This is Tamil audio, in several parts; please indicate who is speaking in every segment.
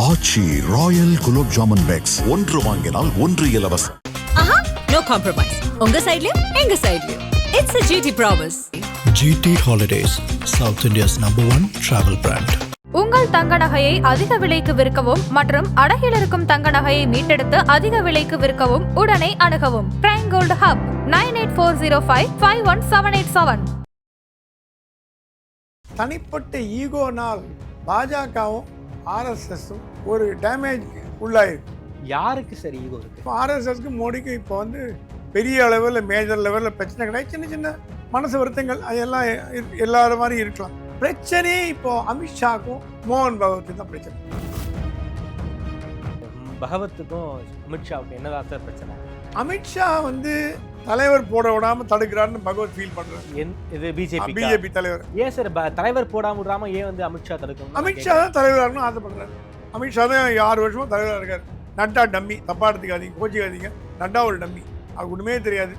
Speaker 1: ஆச்சி ராயல் குலோப் ஜாமுன் பேக்ஸ் ஒன்று வாங்கினால் ஒன்று இலவசம்.
Speaker 2: No compromise. உங்க சைடுலயும் எங்க சைடுலயும். It's a GT promise.
Speaker 3: GT Holidays, South India's #1 travel brand.
Speaker 4: உங்கள் தங்க நகையை அதிக விலைக்கு விற்கவும் மற்றும் அடகில் இருக்கும் தங்க நகையை மீட்டெடுத்து அதிக விலைக்கு விற்கவும் உடனே அணுகவும் பிரைம் கோல்ட் ஹப் 9840551787.
Speaker 5: தனிப்பட்ட ஈகோனால் பாஜகவும் ஆர்எஸ்எஸும் ஒரு டேமேஜ் உள்ளாயிருக்கு.
Speaker 6: யாருக்கு சரி ஈகோ இருக்கு?
Speaker 5: இப்போ ஆர்எஸ்எஸ்க்கு மோடிக்கு இப்போ வந்து பெரிய அளவில் மேஜர் லெவலில் பிரச்சனை கிடையாது. சின்ன சின்ன மனசு வருத்தங்கள் அதெல்லாம் எல்லாரும் மாதிரி இருக்கலாம். பிரச்சனையே இப்போ அமித்ஷாக்கும் மோகன் பகவத்துக்கும் தான் பிரச்சனை.
Speaker 6: பகவத்துக்கும் அமித்ஷாவுக்கும் என்னதான் சார் பிரச்சனை?
Speaker 5: அமித்ஷா வந்து தலைவர் போட விடாம தடுக்கிறாருன்னு பகவத் ஃபீல் பண்றாரு.
Speaker 6: இது பிஜேபி
Speaker 5: தலைவர்.
Speaker 6: ஏன் சார் தலைவர் போடாம விடாம ஏன் வந்து அமித்ஷா தடுக்கணும்?
Speaker 5: அமித்ஷா தான் தலைவராக இருக்கணும் ஆசைப்படுறாரு. அமித்ஷா தான் 6 வருஷமா தலைவராக இருக்காரு. நட்டா டம்மி, தப்பா எடுத்துக்காதீங்க, கோச்சிக்காதீங்க. நட்டா ஒரு டம்மி, அது ஒண்ணுமே தெரியாது.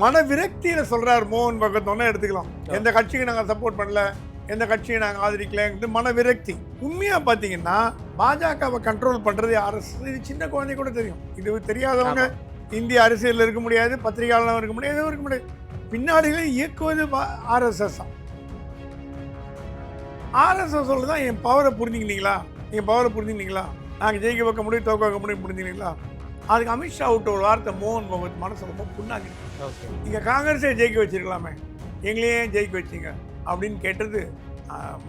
Speaker 5: மன விரக்தியில சொல்றாரு மோகன் பகவத். ஒன்னா எடுத்துக்கலாம், எந்த கட்சிக்கு நாங்க சப்போர்ட் பண்ணல, எந்த கட்சியை நாங்க ஆதரிக்கலன்னு மன விரக்தி. உண்மையா பாத்தீங்கன்னா பாஜகவை கண்ட்ரோல் பண்றது ஆர்எஸ்எஸ். இது சின்ன குழந்தை கூட தெரியும். இது தெரியாதவங்க இந்திய அரசியல் இருக்க முடியாது, பத்திரிகையாளர் இருக்க முடியாது, இருக்க முடியாது. பின்னாடியில இயக்குவது ஆர்எஸ்எஸ் தான். ஆர்எஸ்எஸ் சொல்லுதான் என் பவரை புரிஞ்சுக்கிட்டீங்களா, என் பவரை புரிஞ்சுக்கிட்டீங்களா, நாங்கள் ஜெயிக்க வைக்க முடியும், தோக்க வைக்க முடியும், புரிஞ்சுக்கிட்டீங்களா? அதுக்கு அமித்ஷா விட்ட ஒரு வார்த்தை மோகன் பகவத் மனசு ரொம்ப புண்ணாங்க. நீங்க காங்கிரஸை ஜெயிக்க வச்சிருக்கலாமே, எங்களையே ஜெயிக்க வச்சிங்க அப்படின்னு கேட்டது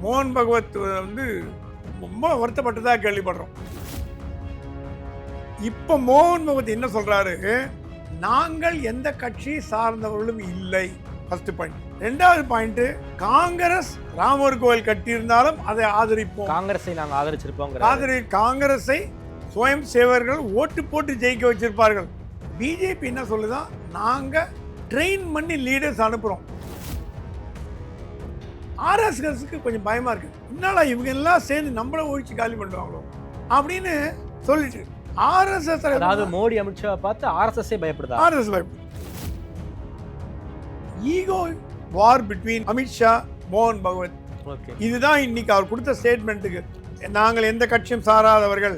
Speaker 5: மோகன் பகவத் வந்து ரொம்ப வருத்தப்பட்டதாக கேள்விப்படுறோம். இப்ப மோகன் பகவத் என்ன சொல்றாரு, நாங்கள் எந்த கட்சி சார்ந்தவர்களும் இல்லை. First point. 2வது பாயிண்ட், காங்கிரஸ் ராமர் கோவில் கட்டி இருந்தாலும் அதை ஆதரிப்போம்.
Speaker 6: காங்கிரஸை நாங்கள் ஆதரிச்சிருப்போம்.
Speaker 5: காங்கிரஸை சுயம் சேவர்கள் ஓட்டு போட்டு ஜெயிக்க வச்சிருப்பார்கள். பிஜேபி என்ன சொல்லுதான், நாங்க ட்ரெயின் பண்ணி லீடர்ஸ் அனுப்புறோம். ஆர்எஸ்எஸ்க்கு கொஞ்சம் பயமா இருக்கு, என்னடா இவங்க எல்லாம் சேர்ந்து நம்மள ஒழிச்சு காலி பண்ணுவாங்களோ அப்படின்னு சொல்லிட்டு ஆர்எஸ்எஸ்.
Speaker 6: அதாவது மோடி அமித்ஷாவை பார்த்து ஆர்எஸ்எஸ் பயப்படுதா?
Speaker 5: ஆர்எஸ்எஸ் பயப்படுது. ஈகோ வார் பிட்வீன் அமித்ஷா மோகன் பகவத். இதுதான் இன்னைக்கு அவர் கொடுத்த ஸ்டேட்மெண்ட்டுக்கு. நாங்கள் எந்த கட்சியும் சாராதவர்கள்,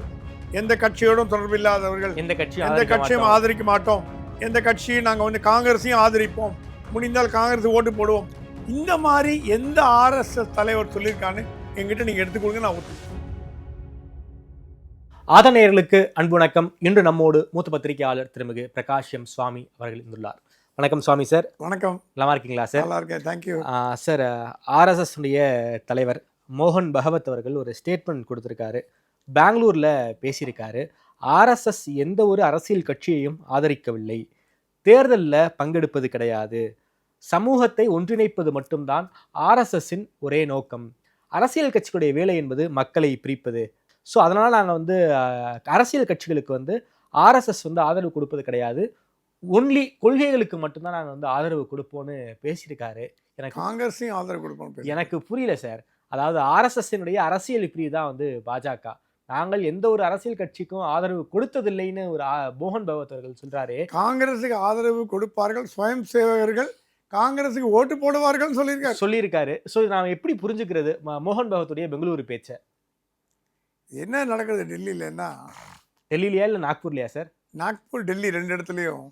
Speaker 5: எந்த கட்சியோடும் தொடர்பு இல்லாதவர்கள், எந்த கட்சியும் ஆதரிக்க மாட்டோம், எந்த கட்சியும் நாங்கள் வந்து காங்கிரஸையும் ஆதரிப்போம், முடிந்தால் காங்கிரஸ் ஓட்டு போடுவோம். இந்த மாதிரி எந்த ஆர்எஸ்எஸ் தலைவர் சொல்லியிருக்கான்னு எங்கிட்ட நீங்க எடுத்துக்கொடுங்க, நான் ஒத்து.
Speaker 6: ஆதநேயர்களுக்கு அன்பு வணக்கம். இன்று நம்மோடு மூத்த பத்திரிகையாளர் திருமிகு பிரகாஷ் எம் சுவாமி அவர்கள் இருந்துள்ளார். வணக்கம் சுவாமி சார்.
Speaker 5: வணக்கம்.
Speaker 6: நல்லா இருக்கீங்களா சார்?
Speaker 5: நல்லா இருக்கேன், தேங்க்யூ
Speaker 6: சார். ஆர்எஸ்எஸ் உடைய தலைவர் மோகன் பகவத் அவர்கள் ஒரு ஸ்டேட்மெண்ட் கொடுத்துருக்காரு, பெங்களூரில் பேசியிருக்காரு. ஆர்எஸ்எஸ் எந்த ஒரு அரசியல் கட்சியையும் ஆதரிக்கவில்லை, தேர்தலில் பங்கெடுப்பது கிடையாது, சமூகத்தை ஒன்றிணைப்பது மட்டும்தான் ஆர்எஸ்எஸ்ஸின் ஒரே நோக்கம், அரசியல் கட்சிகளுடைய வேலை என்பது மக்களை பிரிப்பது. ஸோ அதனால் நாங்கள் வந்து அரசியல் கட்சிகளுக்கு வந்து ஆர்எஸ்எஸ் வந்து ஆதரவு கொடுப்பது கிடையாது, ஒன்லி கொள்கைகளுக்கு மட்டும்தான் நாங்கள் வந்து ஆதரவு கொடுப்போம்னு பேசியிருக்காரு. எனக்கு
Speaker 5: காங்கிரஸையும் ஆதரவு கொடுப்போம்.
Speaker 6: எனக்கு புரியல சார். அதாவது ஆர்எஸ்எஸ்னுடைய அரசியல் பிரிவு தான் வந்து பாஜக. நாங்கள் எந்த ஒரு அரசியல் கட்சிக்கும் ஆதரவு கொடுத்ததில்லைன்னு ஒரு மோகன் பகவத் அவர்கள் சொல்றாரு.
Speaker 5: காங்கிரஸுக்கு ஆதரவு கொடுப்பார்கள், சுயம் சேவகர்கள் காங்கிரஸுக்கு ஓட்டு போடுவார்கள் சொல்லியிருக்காரு.
Speaker 6: ஸோ நாம் எப்படி புரிஞ்சுக்கிறது மோகன் பகவத்துடைய பெங்களூரு பேச்சை?
Speaker 5: என்ன நடக்குது டெல்லியிலன்னா,
Speaker 6: டெல்லியிலையா இல்லை நாக்பூர்லையா சார்?
Speaker 5: நாக்பூர், டெல்லி 2 இடத்துலையும்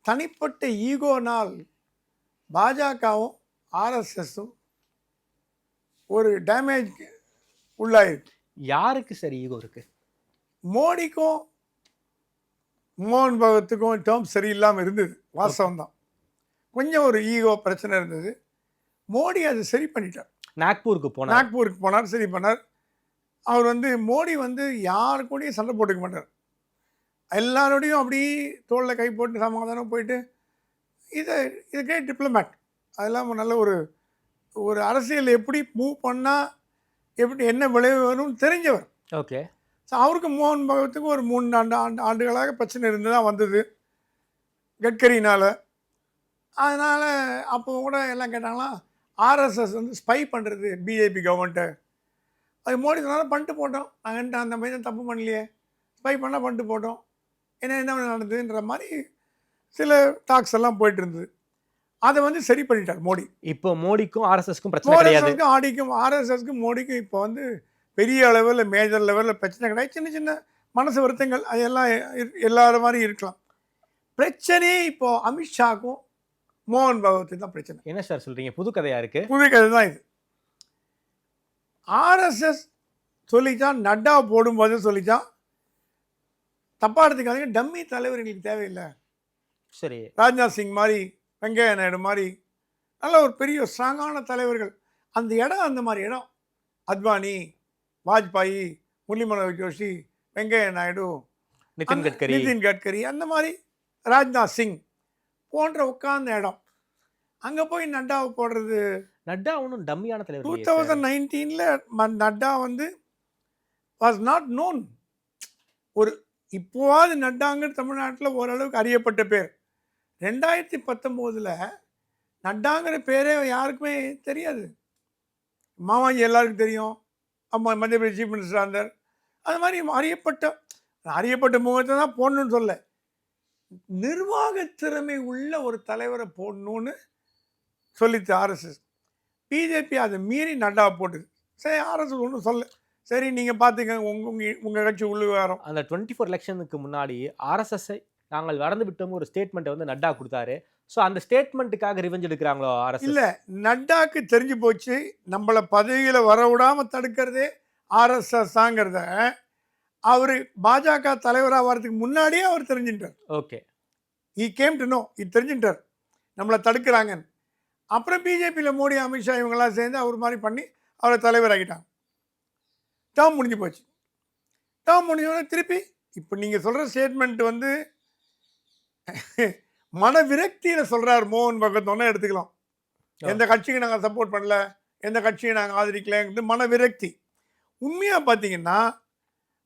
Speaker 5: தனிப்பட்ட ஈகோனால் பாஜகவும் ஆர்எஸ்எஸும் ஒரு டேமேஜ் உள்ளாயிருக்கு.
Speaker 6: யாருக்கு சரி ஈகோ இருக்கு?
Speaker 5: மோடிக்கும் மோகன் பகவத்துக்கும் டேர்ம் சரியில்லாமல் இருந்தது, வாஸ்தவம் தான். கொஞ்சம் ஒரு ஈகோ பிரச்சனை இருந்தது. மோடி அது சரி பண்ணிட்டார். நாக்பூருக்கு போனார், சரி பண்ணார். அவர் வந்து மோடி வந்து யாரு கூடயும் சண்டை போட்டுக்க மாட்டார், எல்லாரோடையும் அப்படி தோளில் கை போட்டு சமாதானம் போயிட்டு இது கிரேட் டிப்ளமேட். அதெல்லாம் நல்ல ஒரு அரசியல் எப்படி மூவ் பண்ணால் எப்படி என்ன விளைவு வரும்னு தெரிஞ்சவர்.
Speaker 6: ஓகே.
Speaker 5: ஸோ அவருக்கு மோகன் பகவத்துக்கு ஒரு 3 ஆண்டுகளாக பிரச்சனை இருந்து தான் வந்தது கட்கரினால். அதனால் அப்போ கூட எல்லாம் கேட்டாங்களா, ஆர்எஸ்எஸ் வந்து ஸ்பை பண்ணுறது பிஜேபி கவர்மெண்ட்டை. அது மோடி சொன்னாலும் பண்ணிட்டு போட்டோம், நாங்கள் அந்த மாதிரி தப்பு பண்ணலையே, ஸ்பை பண்ணால் பண்ணிட்டு போட்டோம், என்ன நடந்ததுன்ற மாதிரி சில டாக்ஸ் எல்லாம் போயிட்டு இருந்தது. அதை வந்து சரி பண்ணிட்டார் மோடி.
Speaker 6: இப்போ மோடிக்கும் ஆர்எஸ்எஸ்க்கும் பிரச்சனை கிடையாது.
Speaker 5: ஆர்எஸ்எஸ்க்கும் மோடிக்கும் இப்போ வந்து பெரிய அளவில் மேஜர் லெவலில் பிரச்சனை கிடையாது. சின்ன சின்ன மனசு வருத்தங்கள் அதெல்லாம் எல்லாரும் மாதிரி இருக்கலாம். பிரச்சனையே இப்போ அமித்ஷாக்கும் மோகன் பகவத்துக்கு தான் பிரச்சனை.
Speaker 6: என்ன சார் சொல்றீங்க? புது கதையா இருக்கு.
Speaker 5: புது கதை தான் இது. ஆர்எஸ்எஸ் சொல்லிச்சான், நட்டா போடும்போது சொல்லிச்சான், தப்பா எடுத்துக்காதீங்க, டம்மி தலைவர் எங்களுக்கு தேவையில்லை.
Speaker 6: சரி,
Speaker 5: ராஜ்நாத் சிங் மாதிரி, வெங்கையா நாயுடு மாதிரி நல்ல ஒரு பெரிய ஸ்ட்ராங்கான தலைவர்கள். அந்த இடம் அந்த மாதிரி இடம். அத்வானி, வாஜ்பாயி, முரளி மனோகர் ஜோஷி, வெங்கையா நாயுடு, நிதின் கட்கரி, அந்த மாதிரி ராஜ்நாத் சிங் போன்ற உட்கார்ந்த இடம். அங்கே போய் நட்டாவை போடுறது.
Speaker 6: நட்டா ஒன்றும் டம்மியான தலைவர்.
Speaker 5: 2019 நட்டா வந்து வாஸ் நாட் நோன். ஒரு இப்போவாது நட்டாங்க தமிழ்நாட்டில் ஓரளவுக்கு அறியப்பட்ட பேர். 2019 நட்டாங்கிற பேரே யாருக்குமே தெரியாது. மாமாஜி எல்லாருக்கும் தெரியும். அம்மா மத்திய பிரதேஷ் சீஃப் மினிஸ்டராக இருந்தார். அது மாதிரி அறியப்பட்ட முகத்தை தான் போடணும்னு சொல்ல, நிர்வாக திறமை உள்ள ஒரு தலைவரை போடணும்னு சொல்லிச்சு ஆர்எஸ்எஸ். பிஜேபி அதை மீறி நட்டாவை போட்டுது. சரி, ஆர்எஸ்எஸ் ஒன்றும் சொல்ல, சரி நீங்கள் பார்த்துங்க, உங்கள் கட்சி விவகாரம்.
Speaker 6: அந்த 24 எலெக்ஷனுக்கு முன்னாடி ஆர்எஸ்எஸ்ஐ நாங்கள் வளர்ந்து விட்டோம் ஒரு ஸ்டேட்மெண்ட்டை வந்து நட்டா கொடுத்தாரு. ஸோ அந்த ஸ்டேட்மெண்ட்டுக்காக ரிவெஞ்ச் எடுக்கிறாங்களோ ஆர்எஸ்எஸ்?
Speaker 5: இல்லை, நட்டாக்கு தெரிஞ்சு போச்சு நம்மளை பதவியில் வர விடாமல் தடுக்கிறதே ஆர்எஸ்எஸ் தாங்கிறத அவர் பாஜக தலைவராக வர்றதுக்கு முன்னாடியே அவர் தெரிஞ்சுட்டார்.
Speaker 6: Okay,
Speaker 5: he came to know, இது தெரிஞ்சுட்டார் நம்மளை தடுக்கிறாங்கன்னு. அப்புறம் பிஜேபியில் மோடி, அமித்ஷா இவங்கெல்லாம் சேர்ந்து அவர் மாதிரி பண்ணி அவரை தலைவராகிட்டாங்க. டேர்ம் முடிஞ்சு போச்சு. டேர்ம் முடிஞ்சோடனே திருப்பி இப்போ நீங்கள் சொல்கிற ஸ்டேட்மெண்ட் வந்து மன விரக்தியில் சொல்கிறார் மோகன் பகவத். ஒன்றா எடுத்துக்கலாம், எந்த கட்சிக்கு நாங்கள் சப்போர்ட் பண்ணல, எந்த கட்சியை நாங்கள் ஆதரிக்கலங்கிறது மன விரக்தி. உண்மையாக பார்த்தீங்கன்னா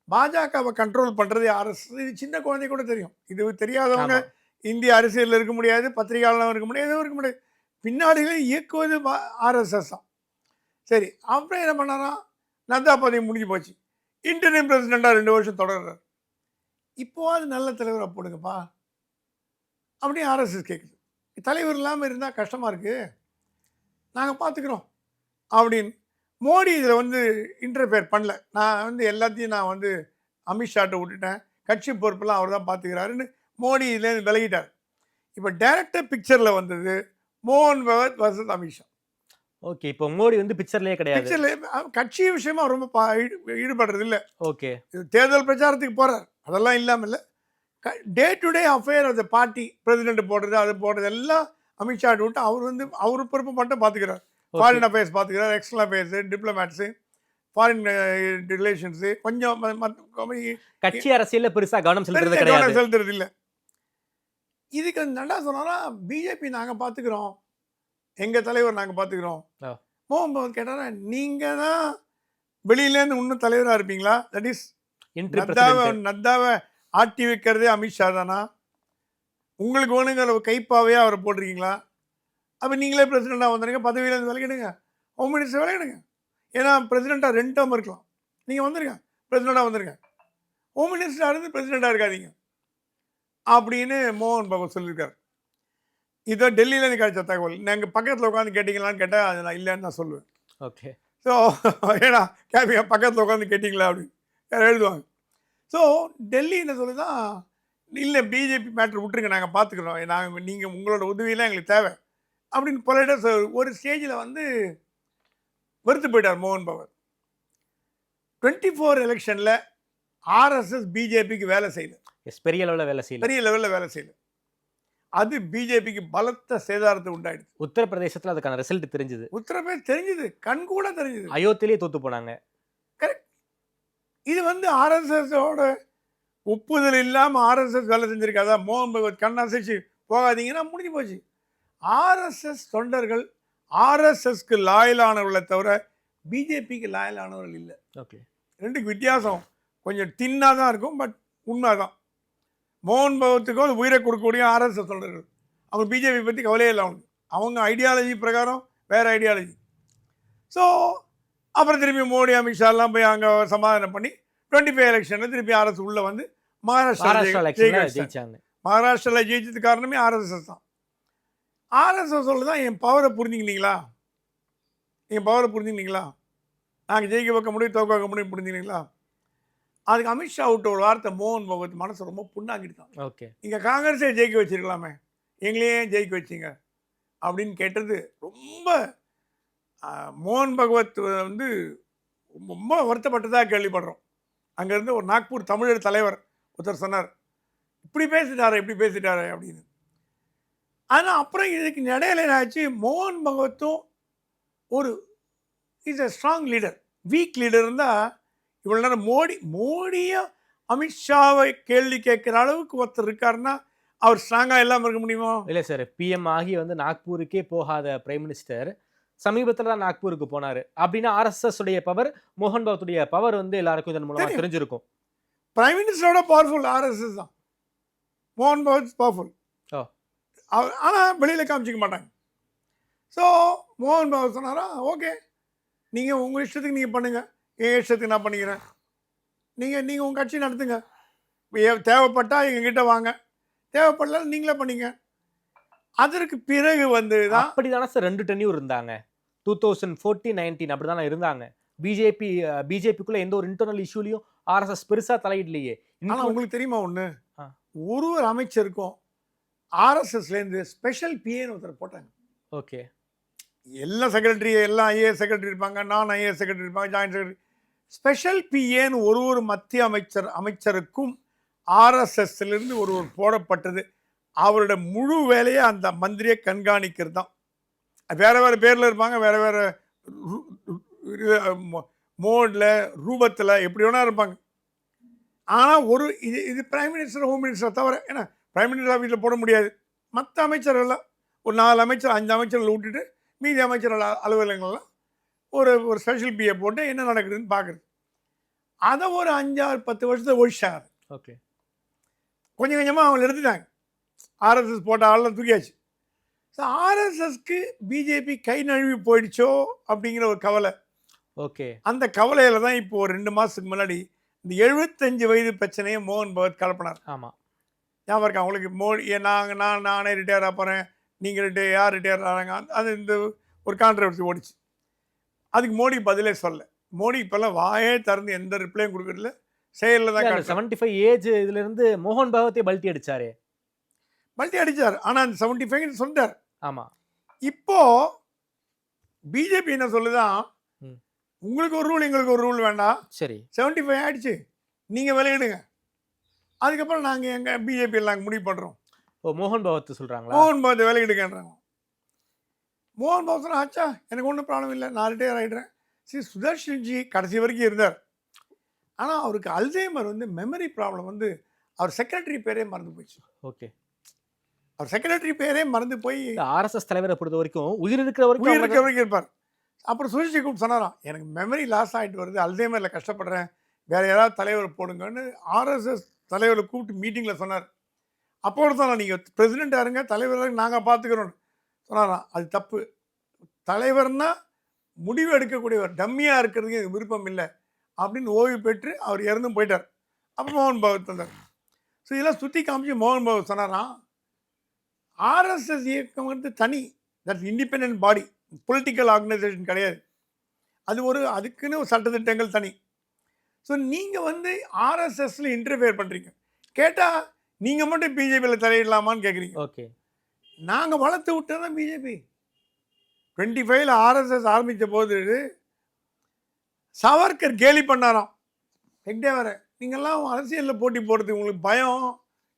Speaker 5: பாஜகவை கண்ட்ரோல் பண்ணுறது ஆர்எஸ்எஸ். இது சின்ன குழந்தை கூட தெரியும். இது தெரியாதவங்க இந்திய அரசியலில் இருக்க முடியாது, பத்திரிகையாளரும் இருக்க முடியாது, எதுவும் இருக்க முடியாது. பின்னாடியில் இயக்குவது ஆர்எஸ்எஸ் தான். சரி, அப்புறம் என்ன பண்ணாரா, நட்டா பதவி முடிஞ்சு போச்சு. இன்டர்னிம் பிரசிடெண்ட்டாக 2 வருஷம் தொடர்றார். இப்போவாது நல்ல தலைவராக போடுங்கப்பா அப்படின்னு ஆர்எஸ்எஸ் கேட்குது. தலைவர் இல்லாமல் இருந்தால் கஷ்டமாக இருக்குது, நாங்கள் பார்த்துக்குறோம் அப்படின்னு. மோடி இதில் வந்து இன்டர்ஃபியர் பண்ணல. நான் வந்து எல்லாத்தையும் நான் வந்து அமித்ஷாட்ட விட்டுட்டேன், கட்சி பொறுப்பெல்லாம் அவர் தான் பார்த்துக்கிறாருன்னு மோடி இதுலேருந்து விலகிட்டார். இப்போ டைரக்டர் பிக்சரில் வந்தது மோகன் பகவத் வர்சஸ் அமித்ஷா.
Speaker 6: ஓகே, இப்போ மோடி வந்து பிக்சர்லேயே கிடையாது.
Speaker 5: பிக்சர்ல கட்சி விஷயமா ரொம்ப ஈடுபடுறது இல்லை.
Speaker 6: ஓகே,
Speaker 5: தேர்தல் பிரச்சாரத்துக்கு போகிறார், அதெல்லாம் இல்லாமல் இல்லை. Day to day affair of the party, president போடுறது, அது போடுறது எல்லாம் அமித்ஷா விட்டு அவர் வந்து அவர் பொறுப்பு மட்டும் பார்த்துக்கிறார். ஃபாரின் அஃபேர்ஸ் பார்த்துக்கிறார், external affairs, diplomats, foreign relations, கொஞ்சம்
Speaker 6: கட்சி அரசியலில் பெருசாக கவனம் செலுத்துறது
Speaker 5: இல்லை. இதுக்கு நட்டா சொன்னாரா, பிஜேபி நாங்கள் பார்த்துக்கிறோம், எங்கள் தலைவர் நாங்கள் பார்த்துக்கிறோம். மோகன் பகவத் கேட்டாரா, நீங்கள் தான் வெளியிலேருந்து இன்னும் தலைவராக இருப்பீங்களா? தட் இஸ் நட்டாவை ஆட்டி வைக்கிறதே அமித்ஷா தானா? உங்களுக்கு வேணுங்கிற கைப்பாவே அவரை போட்டிருக்கீங்களா? அப்போ நீங்களே பிரசிடெண்ட்டாக வந்துடுங்க, பதவியிலேருந்து விலகிடுங்க, ஹோம் மினிஸ்டர் விலகிடுங்க. ஏன்னா பிரசிடெண்ட்டாக 2 டேர்ம் இருக்கலாம். நீங்கள் வந்துடுங்க, பிரசிடெண்ட்டாக வந்துடுங்க, ஹோம் மினிஸ்டராக இருந்து பிரசிடெண்ட்டாக இருக்காதீங்க அப்படின்னு மோகன் பகவத் சொல்லியிருக்காரு. இதோ டெல்லியிலேருந்து கிடைச்ச தகவல். நாங்கள் பக்கத்தில் உட்காந்து கேட்டிங்களான்னு கேட்டால் அது நான் இல்லைன்னு நான் சொல்லுவேன்.
Speaker 6: ஓகே,
Speaker 5: ஸோ ஏன்னா கேட்பீங்க, பக்கத்தில் உட்காந்து கேட்டிங்களா அப்படின்னு யாரும் எழுதுவாங்க. ஸோ டெல்லி என்ன சொல்லுதான், இல்லை பிஜேபி மேட்ரு விட்டுருங்க, நாங்கள் பார்த்துக்குறோம், நீங்கள் உங்களோட உதவியெல்லாம் எங்களுக்கு தேவை அப்படின்னு பொலைட்டாக ஒரு ஸ்டேஜில் வந்து வெறுத்து போயிட்டார் மோகன் பகவத். 24 எலெக்ஷனில் ஆர்எஸ்எஸ் பிஜேபிக்கு வேலை செய்யல,
Speaker 6: பெரிய லெவலில் வேலை செய்யல. அது பிஜேபிக்கு பலத்த சேதாரத்தை உண்டாயிடுது. உத்தரப்பிரதேசத்தில் அதுக்கான ரிசல்ட் தெரிஞ்சது.
Speaker 5: உத்தரப்பிரதேச தெரிஞ்சது, கண் கூட தெரிஞ்சது.
Speaker 6: அயோத்தியிலே தோத்து போனாங்க.
Speaker 5: கரெக்ட். இது வந்து ஆர்எஸ்எஸோட ஒப்புதல் இல்லாமல் ஆர்எஸ்எஸ் வேலை செஞ்சுருக்காதா? மோகன் பகவத் கண் அசைச்சு போகாதீங்கன்னா முடிஞ்சு போச்சு. ஆர்எஸ்எஸ் தொண்டர்கள் ஆர்எஸ்எஸ்க்கு லாயலானவர்களை தவிர பிஜேபிக்கு லாயலானவர்கள் இல்லை.
Speaker 6: ஓகே,
Speaker 5: ரெண்டுக்கு வித்தியாசம் கொஞ்சம் தின்னாக தான் இருக்கும், பட் உண்மை தான். மோகன் பகவத்துக்கோ அது உயிரை கொடுக்கக்கூடிய ஆர்எஸ்எஸ் தொண்டர்கள், அவங்க பிஜேபி பற்றி கவலையே இல்லை. அவங்க ஐடியாலஜி பிரகாரம் வேறு ஐடியாலஜி. ஸோ அப்புறம் திருப்பி மோடி, அமித்ஷாலாம் போய் அங்கே சமாதானம் பண்ணி 25 எலெக்ஷனில் திருப்பி ஆர்எஸ் உள்ளே வந்து மகாராஷ்டிராவில் ஜெயிச்சாங்க. மகாராஷ்டிராவில் ஜெயிச்சது காரணமே ஆர்எஸ்எஸ் தான். ஆர்எஸ்எஸ் சொல்ல தான் என் பவரை புரிஞ்சுக்கிட்டீங்களா, நாங்கள் ஜெயிக்க வைக்க முடியும், தோக்க வைக்க முடியும், புரிஞ்சுங்களா? அதுக்கு அமித்ஷா விட்ட ஒரு வார்த்தை மோகன் பகவத் மனசு ரொம்ப புண்ணாக்கிட்டு தான்.
Speaker 6: ஓகே.
Speaker 5: நீங்கள் காங்கிரஸே ஜெயிக்க வச்சிருக்கலாமே, எங்களையே ஜெயிக்க வச்சிங்க அப்படின்னு கேட்டது ரொம்ப மோகன் பகவத் வந்து ரொம்ப வருத்தப்பட்டதாக கேள்விப்படுறோம். அங்கேருந்து ஒரு நாக்பூர் தமிழர் தலைவர் ஒருத்தர் சொன்னார், இப்படி பேசிட்டாரு அப்படின்னு. ஆனால் அப்புறம் இதுக்கு இடையில என்னாச்சு, மோகன் பகவத்தும் ஒரு is a strong leader, week leader இருந்தால் இவ்வளோ நேரம் மோடியை அமித்ஷாவை கேள்வி கேட்குற அளவுக்கு ஒருத்தர் இருக்காருன்னா அவர் ஸ்ட்ராங்காக இல்லாமல் இருக்க முடியுமா?
Speaker 6: இல்லை சார், பிஎம் ஆகி வந்து நாக்பூருக்கே போகாத பிரைம் மினிஸ்டர் சமீபத்தில் தான் நாக்பூருக்கு போனார். அப்படின்னா ஆர்எஸ்எஸ் உடைய பவர், மோகன் பகவத்துடைய பவர் வந்து எல்லாருக்கும் இதன் மூலமாக தெரிஞ்சிருக்கும்.
Speaker 5: பிரைம் மினிஸ்டரோட பவர்ஃபுல் ஆர்எஸ்எஸ் தான், மோகன் பகவத் பவர்ஃபுல். ஆனால் வெளியில் காமிச்சிக்க மாட்டாங்க. ஸோ மோகன் பகவத் சொன்னாரா, ஓகே நீங்கள் உங்கள் இஷ்டத்துக்கு நீங்கள் பண்ணுங்கள், என் இஷ்டத்துக்கு நான் பண்ணிக்கிறேன், நீங்கள் உங்கள் கட்சி நடத்துங்க, தேவைப்பட்டால் எங்ககிட்ட வாங்க, தேவைப்படல நீங்களே பண்ணிங்க. அதற்கு பிறகு வந்து தான்
Speaker 6: அப்படி தானே சார் 2 டென்யூர் இருந்தாங்க, 2014-19 அப்படி தானே இருந்தாங்க. பிஜேபிக்குள்ளே எந்த ஒரு இன்டர்னல் இஷ்யூலையும் ஆர்எஸ்எஸ் பெருசாக தலையிடலையே.
Speaker 5: ஆனால் உங்களுக்கு தெரியுமா ஒன்று, ஒரு அமைச்சருக்கும் ஆர்எஸ்எஸ்லேருந்து ஸ்பெஷல் பிஏன்னு ஒருத்தர் போட்டாங்க.
Speaker 6: ஓகே.
Speaker 5: எல்லா செக்ரட்டரி, எல்லாம் ஐஏஎஸ் செக்ரட்டரி இருப்பாங்க, நான் ஐஏஎஸ் செக்ரட்டரி இருப்பாங்க, ஜாயின்ட் செக்ரட்டரி. ஸ்பெஷல் பிஏன்னு ஒரு மத்திய அமைச்சருக்கும் ஆர்எஸ்எஸ்லேருந்து ஒருவர் போடப்பட்டது. அவரோட முழு வேலையை அந்த மந்திரியை கண்காணிக்கிறது தான். வேறு வேறு பேரில் இருப்பாங்க, வேறு வேறு மோடில் ரூபத்தில் எப்படி வேணா இருப்பாங்க. ஆனால் இது பிரைம் மினிஸ்டர், ஹோம் மினிஸ்டர் தவிர, ஏன்னா பிரைம் மினிஸ்டர் ஆஃபீஸில் போட முடியாது. மற்ற அமைச்சர்கள்லாம் ஒரு 4 அமைச்சர் 5 அமைச்சர்கள் விட்டுட்டு மீதி அமைச்சர்கள் அலுவலகங்கள்லாம் ஒரு ஸ்பெஷல் பிஏ போட்டு என்ன நடக்குதுன்னு பார்க்குறது. அதை ஒரு 5-10 வருஷத்தை ஒழிச்சாங்க.
Speaker 6: ஓகே.
Speaker 5: கொஞ்சம் கொஞ்சமாக அவங்க எடுத்துட்டாங்க. ஆர்எஸ்எஸ் போட்ட ஆளெலாம் தூக்கியாச்சு. ஸோ ஆர்எஸ்எஸ்க்கு பிஜேபி கை நழுவி போயிடுச்சோ அப்படிங்கிற ஒரு கவலை.
Speaker 6: ஓகே.
Speaker 5: அந்த கவலையில் தான் இப்போ ஒரு 2 மாதத்துக்கு முன்னாடி இந்த 75 வயது பிரச்சனையை மோகன் பகவத் கலப்பினார்.
Speaker 6: ஆமாம்,
Speaker 5: ஞாபகம் இருக்கா அவங்களுக்கு? மோடி நானே ரிட்டையர் ஆக போகிறேன், நீங்கள் யார் ரிட்டையர் ஆகிறாங்க, அது இந்த ஒரு கான்ட்ரவர்சி ஓடிச்சு. அதுக்கு மோடி பதிலே சொல்ல. மோடி இப்போல்லாம் வாயே திறந்து எந்த ரிப்ளையும் கொடுக்குறதில்ல, செயலில் தான்.
Speaker 6: 75 ஏஜ் இதுலேருந்து மோகன் பகவத்தே பல்ட்டி
Speaker 5: அடித்தார். ஆனால் அந்த 75 சொல்லிட்டார்.
Speaker 6: ஆமாம்.
Speaker 5: இப்போ பிஜேபி என்ன சொல்லுதான், உங்களுக்கு ஒரு ரூல் எங்களுக்கு ஒரு ரூல் வேண்டாம்,
Speaker 6: சரி
Speaker 5: 75 ஆயிடுச்சு, நீங்கள் விளையாடுங்க, அதுக்கப்புறம் நாங்கள் எங்கள் பிஜேபியில் நாங்கள் முடிவு பண்ணுறோம்.
Speaker 6: மோகன் பகவத் சொல்கிறாங்களா?
Speaker 5: மோகன் பகவத் விளையாடுங்கன்றாங்க. மோகன் பகவத் சொன்னா, ஆச்சா எனக்கு ஒன்றும் ப்ராப்ளம் இல்லை, நான் ரிட்டையர் ஆகிடுறேன். சுதர்ஷன்ஜி கடைசி வரைக்கும் இருந்தார். ஆனால் அவருக்கு அல்சைமர் வந்து மெமரி ப்ராப்ளம் வந்து அவர் செக்ரட்டரி பேரே மறந்து போயிடுச்சு.
Speaker 6: ஓகே.
Speaker 5: அவர் செக்ரட்டரி பேரே மறந்து போய்
Speaker 6: ஆர்எஸ்எஸ் தலைவரை பொறுத்த வரைக்கும் உயிர் இருக்கிற
Speaker 5: வரைக்கும் இருப்பார். அப்புறம் சுதர்ஷி கூப்பிட்டு சொன்னாராம், எனக்கு மெமரி லாஸ் ஆகிட்டு வருது, அல்சைமரில் கஷ்டப்படுறேன், வேறு யாராவது தலைவர் போடுங்கன்னு ஆர்எஸ்எஸ் தலைவரை கூப்பிட்டு மீட்டிங்கில் சொன்னார். அப்போ சொன்னா, நீங்கள் பிரசிடெண்ட்டாக இருங்க, தலைவராக நாங்கள் பார்த்துக்கிறோன்னு சொன்னாராம். அது தப்பு. தலைவர்னா முடிவு எடுக்கக்கூடியவர், டம்மியாக இருக்கிறதுக்கு எனக்கு விருப்பம் இல்லை அப்படின்னு ஓய்வு பெற்று அவர் இறந்தும் போயிட்டார். அப்போ மோகன் பகவத் வந்தார். ஸோ இதெல்லாம் சுற்றி காமிச்சு மோகன் பகவத் சொன்னாராம், ஆர்எஸ்எஸ் இயக்கம் வந்து தனி, that's independent body, political organisation கிடையாது. அதுக்குன்னு ஒரு சட்டத்திட்டங்கள் தனி. ஸோ நீங்கள் வந்து ஆர்எஸ்எஸ்ல இன்டர்ஃபியர் பண்ணுறீங்க. கேட்டால் நீங்கள் மட்டும் பிஜேபியில் தலையிடலாமான்னு கேட்குறீங்க.
Speaker 6: ஓகே. நாங்கள்
Speaker 5: வளர்த்து விட்டது தான் பிஜேபி. 25 ஆர்எஸ்எஸ் ஆரம்பித்த போது சாவர்கர் கேலி பண்ணாராம். எங்கே வர நீங்கள்லாம் அரசியலில் போட்டி போடுறது உங்களுக்கு பயம்,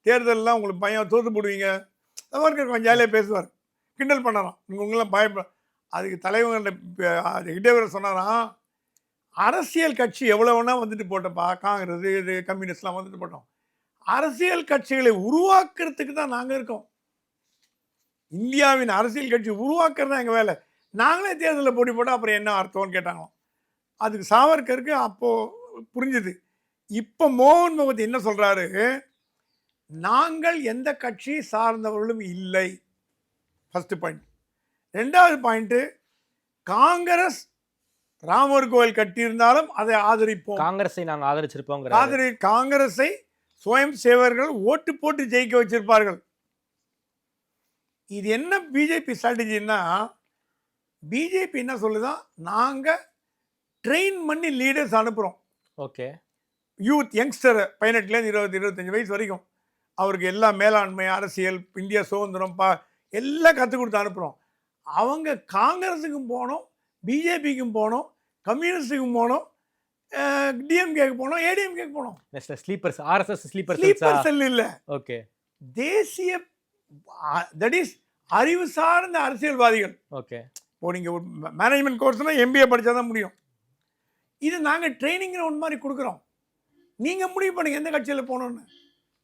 Speaker 5: தேர்தலெலாம் உங்களுக்கு பயம், தோற்று போடுவீங்க. சாவர்கர் கொஞ்சம் ஜாலியாக பேசுவார், கிண்டல் பண்ணாராம். உங்களெலாம் பயப்பட. அதுக்கு தலைவர்கள இடைவரை சொன்னாராம், அரசியல் கட்சி எவ்வளோ வேணால் வந்துட்டு போட்டோம்ப்பா, காங்கிரஸ் இது கம்யூனிஸ்ட்லாம் வந்துட்டு போட்டோம், அரசியல் கட்சிகளை உருவாக்குறதுக்கு தான் நாங்கள் இருக்கோம். இந்தியாவின் அரசியல் கட்சி உருவாக்குறது தான் எங்கள் வேலை. நாங்களே தேர்தலில் போட்டி போட்டால் அப்புறம் என்ன அர்த்தம்னு கேட்டாங்களாம். அதுக்கு சாவர்கருக்கு அப்போது புரிஞ்சுது. இப்போ மோகன் பகவத் என்ன சொல்கிறாரு, நாங்கள் எந்த கட்சி சார்ந்தவர்களும் இல்லை, ஃபஸ்ட்டு பாயிண்ட். 2வது பாயிண்ட்டு, காங்கிரஸ் ராமர் கோவில் கட்டியிருந்தாலும் அதை ஆதரிப்போம்.
Speaker 6: காங்கிரஸை நாங்கள் ஆதரிச்சிருப்போம்.
Speaker 5: காங்கிரஸை சுயம் சேவர்கள் ஓட்டு போட்டு ஜெயிக்க வச்சிருப்பார்கள். இது என்ன பிஜேபி ஸ்ட்ராட்டஜின்னா, பிஜேபி என்ன சொல்லுதான், நாங்கள் ட்ரெயின் பண்ணி லீடர்ஸ் அனுப்புகிறோம்.
Speaker 6: ஓகே.
Speaker 5: யூத் யங்ஸ்டர் 18லேருந்து 20-25 வயசு வரைக்கும் அவருக்கு எல்லா மேலாண்மை, அரசியல், இந்தியா சுதந்திரம் எல்லாம் கற்றுக் கொடுத்து அனுப்புகிறோம். அவங்க காங்கிரஸுக்கும் போனோம், பிஜேபிக்கும் போனோம், கம்யூனிஸ்டுக்கும் போனோம், டிஎம்கேக்கு போனோம், ஏடிஎம்கேக்கு போனோம்.
Speaker 6: ஸ்லீப்பர்ஸ், ஆர்எஸ்எஸ் ஸ்லீப்பர்
Speaker 5: செல் இல்லை.
Speaker 6: ஓகே.
Speaker 5: தேசிய தட் இஸ் அறிவு சார்ந்த அரசியல்வாதிகள்.
Speaker 6: ஓகே.
Speaker 5: இப்போ நீங்கள் ஒரு மேனேஜ்மெண்ட் கோர்ஸ்னால் MBA படித்தா தான் முடியும். இது நாங்கள் ட்ரைனிங் கிரவுண்ட் மாதிரி கொடுக்குறோம். நீங்கள் முடிவு பண்ணுங்கள் எந்த கட்சியில் போகணுன்னு.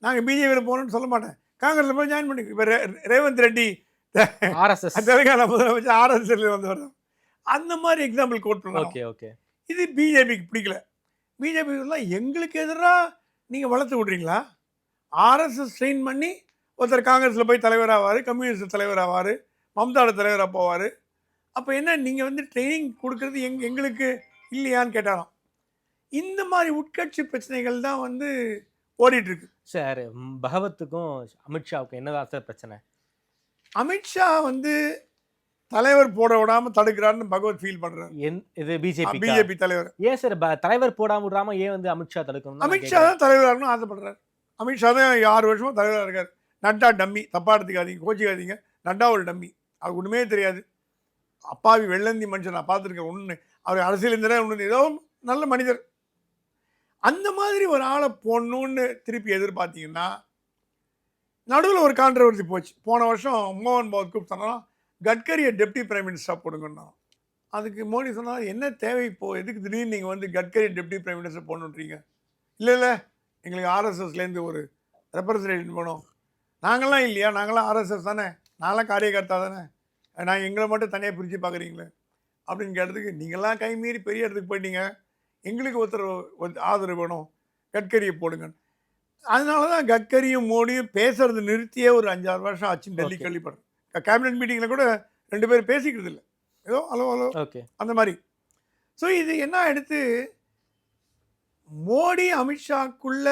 Speaker 5: நாங்கள் பிஜேபியில் போகணுன்னு சொல்ல மாட்டேன். காங்கிரஸில் போய் ஜாயின் பண்ணி இப்போ ரேவந்த் ரெட்டி
Speaker 6: ஆர்எஸ்எஸ்
Speaker 5: தெலுங்கானா முதலமைச்சர் RSS வந்து வரும். அந்த மாதிரி எக்ஸாம்பிள் கோட் பண்ணலாம்.
Speaker 6: Okay okay.
Speaker 5: இது பிஜேபிக்கு பிடிக்கல. பிஜேபிலாம் எங்களுக்கு எதிராக நீங்கள் வளர்த்து விட்றீங்களா? RSS ட்ரெயின் பண்ணி ஒருத்தர் காங்கிரஸில் போய் தலைவராவார், கம்யூனிஸ்ட் தலைவராவார், மம்தாவோட தலைவராக போவார். அப்போ என்ன நீங்கள் வந்து ட்ரைனிங் கொடுக்குறது எங்களுக்கு இல்லையான்னு கேட்டாராம். இந்த மாதிரி உட்கட்சி பிரச்சனைகள் தான் வந்து ஓடிட்டுருக்கு.
Speaker 6: சார், பகவத்துக்கும் அமித்ஷாவுக்கும் என்னதான் சார் பிரச்சனை?
Speaker 5: அமித்ஷா வந்து தலைவர் போட விடாமல் தடுக்கிறாருன்னு பகவத் ஃபீல் பண்ணுறாரு.
Speaker 6: இது பிஜேபி
Speaker 5: தலைவர்.
Speaker 6: ஏன் சார் தலைவர் போடாம விடாம ஏன் வந்து அமித்ஷா தடுக்கணும்?
Speaker 5: அமித்ஷா தான் தலைவராக இருக்கணும்னு ஆசைப்படுறாரு. அமித்ஷா தான் 6 வருஷமாக தலைவராக இருக்கார். நட்டா டம்மி, தப்பாக எடுத்துக்காதீங்க, கோச்சிக்காதீங்க. நட்டா ஒரு டம்மி, அது ஒன்றுமே தெரியாது. அப்பாவி வெள்ளந்தி மனுஷன் நான் பார்த்துருக்கேன். ஒன்று அவர் அரசியல் இருந்தால் ஒன்று ஏதோ நல்ல மனிதர். அந்த மாதிரி ஒரு ஆளை போடணுன்னு திருப்பி எதிர்பார்த்தீங்கன்னா நடுவில் ஒரு கான்ட்ரவர்சி போச்சு. போன வருஷம் மோகன் பகவத் கூப்பிட்டு கட்கரியை டெப்டி பிரைம் மினிஸ்டராக போடுங்கன்னா, அதுக்கு மோடி சொன்னால் என்ன தேவை இப்போது, எதுக்கு திடீர்னு நீங்கள் வந்து கட்கரி டெப்டி பிரைம் மினிஸ்டர் போடணுன்றீங்க? இல்லை எங்களுக்கு RSSலேருந்து ஒரு ரெப்ரசன்டேட்டிவ் வேணும். நாங்களாம் இல்லையா, நாங்களாம் RSS தானே, நாங்களாம் காரியகர்த்தா தானே, நான் எங்களை மட்டும் தனியாக பிரித்து பார்க்குறீங்களே அப்படின்னு கேட்டதுக்கு, நீங்களாம் கை மீறி பெரிய இடத்துக்கு போயிட்டீங்க, எங்களுக்கு ஒருத்தர் ஆதரவு வேணும், கட்கரியை போடுங்க. அதனால தான் கட்கரியும் மோடியும் பேசுறது நிறுத்தியே ஒரு 5-6 வருஷம் ஆச்சுன்னு டெல்லி கேள்விப்படுறேன். கேபினட் மீட்டிங்கில் கூட 2 பேரும் பேசிக்கிறது இல்லை, ஏதோ ஹலோ
Speaker 6: ஓகே
Speaker 5: அந்த மாதிரி. ஸோ இது என்ன எடுத்து மோடி அமித்ஷாக்குள்ள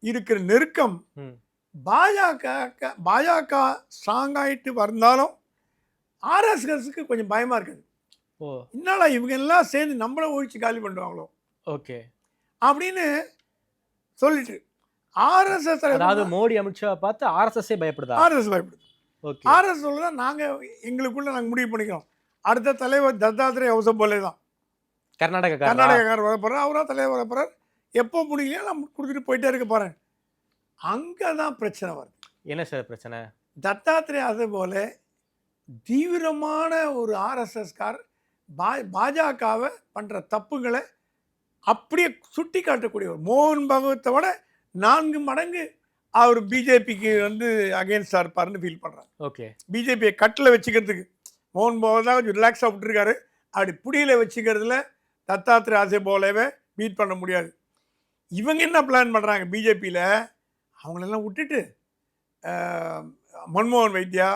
Speaker 5: இருக்கிற நெருக்கம் பாஜக ஸ்ட்ராங் ஆகிட்டு வந்தாலும் RSSக்கு கொஞ்சம் பயமாக இருக்குது. இதனால இவங்க எல்லாம் சேர்ந்து நம்மளை ஒழிச்சு காலி பண்ணுவாங்களோ
Speaker 6: ஓகே
Speaker 5: அப்படின்னு சொல்லிட்டு RSS,
Speaker 6: அதாவது மோடி அமித்ஷா பார்த்து RSS பயப்படுதா?
Speaker 5: RSS பயப்படுது. RSS தான் நாங்கள் எங்களுக்குள்ள நாங்கள் முடிவு பண்ணிக்கிறோம். அடுத்த தலைவர் தத்தாத்ரே ஹவுசபோலே தான், கர்நாடகாக்காரர் வரப்போறார், அவராக தலைவர் வரப்போறார். எப்போ முடியலையோ நம்ம கொடுத்துட்டு போயிட்டே இருக்க போகிறேன். அங்கே தான் பிரச்சனை வருது.
Speaker 6: என்ன சார் பிரச்சனை?
Speaker 5: தத்தாத்ரே அது போல தீவிரமான ஒரு RSSகார் பாஜகவை பண்ணுற தப்புகளை அப்படியே சுட்டி காட்டக்கூடியவர். மோகன் பகவத்தை விட 4 மடங்கு அவர் பிஜேபிக்கு வந்து அகேன்ஸ்டாக இருப்பார்னு ஃபீல் பண்ணுறாரு.
Speaker 6: ஓகே.
Speaker 5: பிஜேபியை கட்டில் வச்சுக்கிறதுக்கு மோகன் பகவத் தான் கொஞ்சம் ரிலாக்ஸாக விட்டுருக்காரு. அப்படி புடியில் வச்சுக்கிறதுல தத்தாத்ரே ஆசை போலவே பீட் பண்ண முடியாது. இவங்க என்ன பிளான் பண்ணுறாங்க பிஜேபியில், அவங்களெல்லாம் விட்டுட்டு மன்மோகன் வைத்தியா,